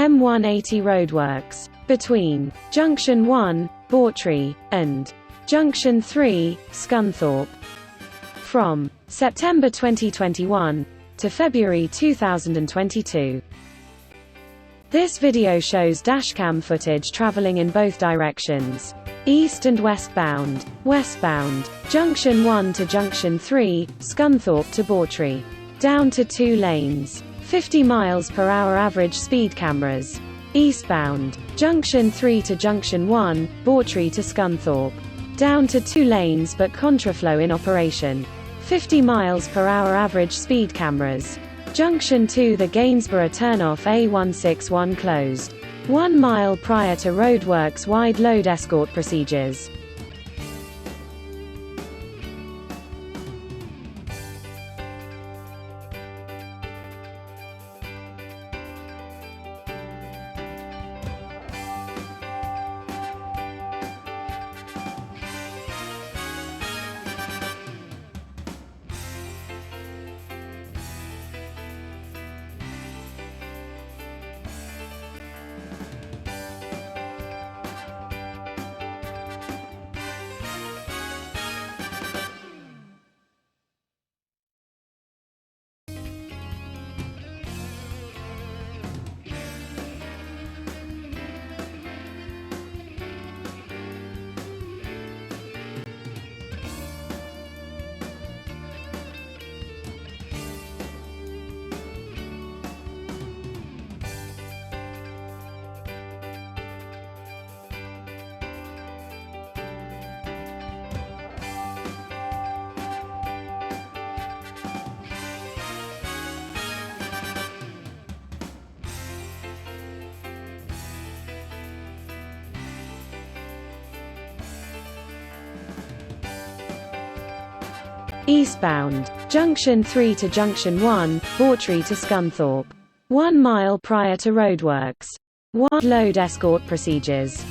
M180 roadworks between Junction 1, Bawtry, and Junction 3, Scunthorpe. From September 2021 to February 2022. This video shows dashcam footage traveling in both directions, east and westbound. Westbound, Junction 1 to Junction 3, Scunthorpe to Bawtry. Down to 2 lanes, 50 miles per hour average speed cameras. Eastbound, Junction 3 to Junction 1, Bawtry to Scunthorpe. Down to 2 lanes but contraflow in operation. 50 miles per hour average speed cameras. Junction 2 the Gainsborough turnoff A161 closed. 1 mile prior to roadworks wide load escort procedures. Eastbound, Junction 3 to Junction 1, Bawtry to Scunthorpe. 1 mile prior to roadworks. 1 load escort procedures.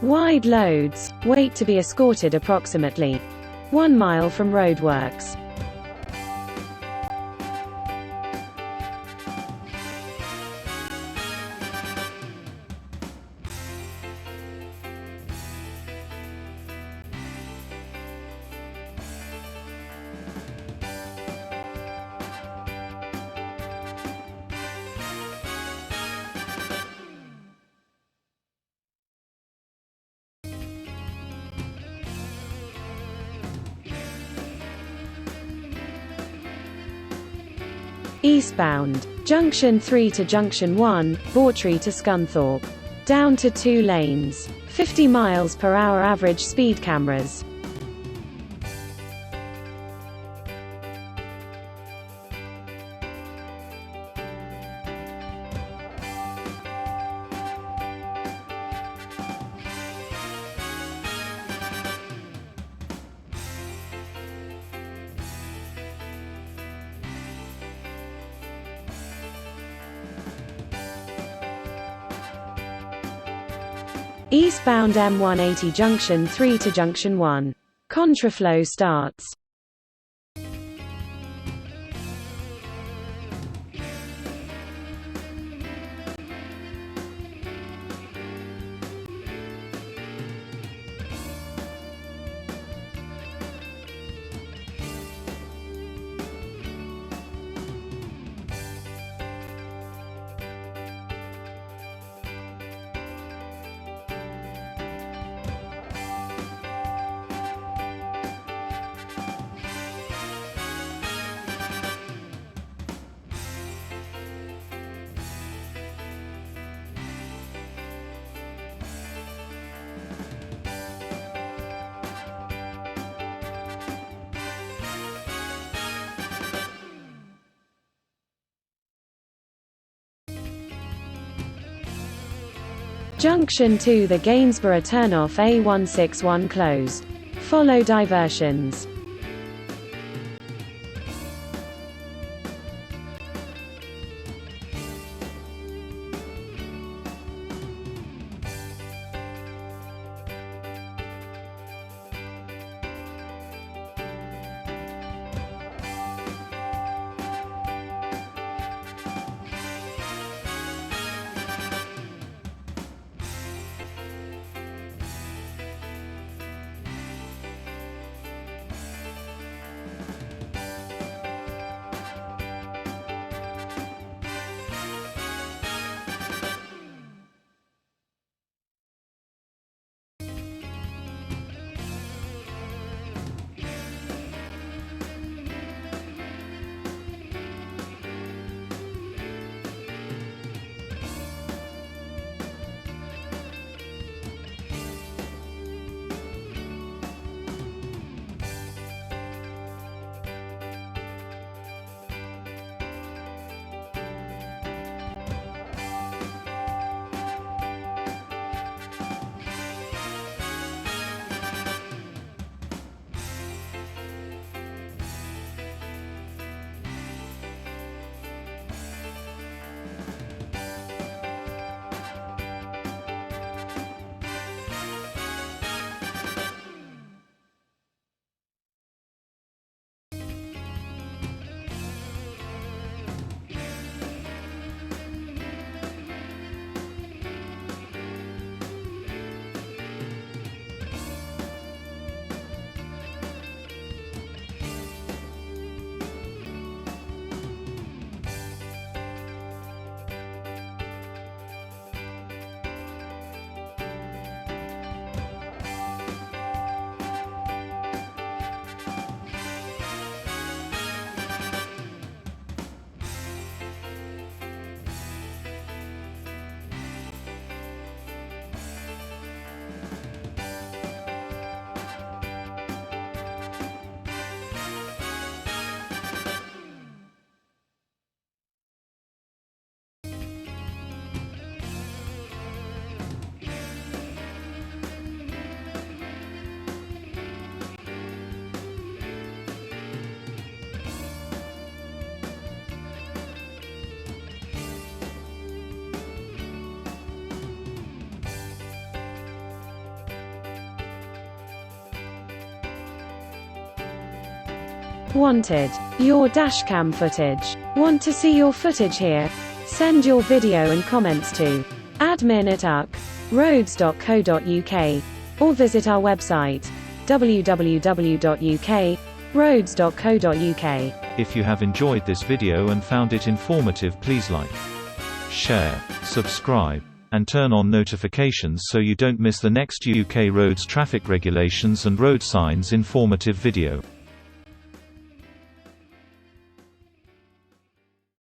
Wide loads, wait to be escorted approximately 1 mile from roadworks. Eastbound, Junction 3 to Junction 1, Bawtry to Scunthorpe. Down to 2 lanes, 50 miles per hour average speed cameras. Eastbound M180 Junction 3 to Junction 1. Contraflow starts. Junction 2 the Gainsborough turnoff A161 closed. Follow diversions. Wanted. Your dashcam footage. Want to see your footage here? Send your video and comments to admin@roads.co.uk or visit our website www.ukroads.co.uk. If you have enjoyed this video and found it informative, please like, share, subscribe, and turn on notifications so you don't miss the next UK roads traffic regulations and road signs informative video.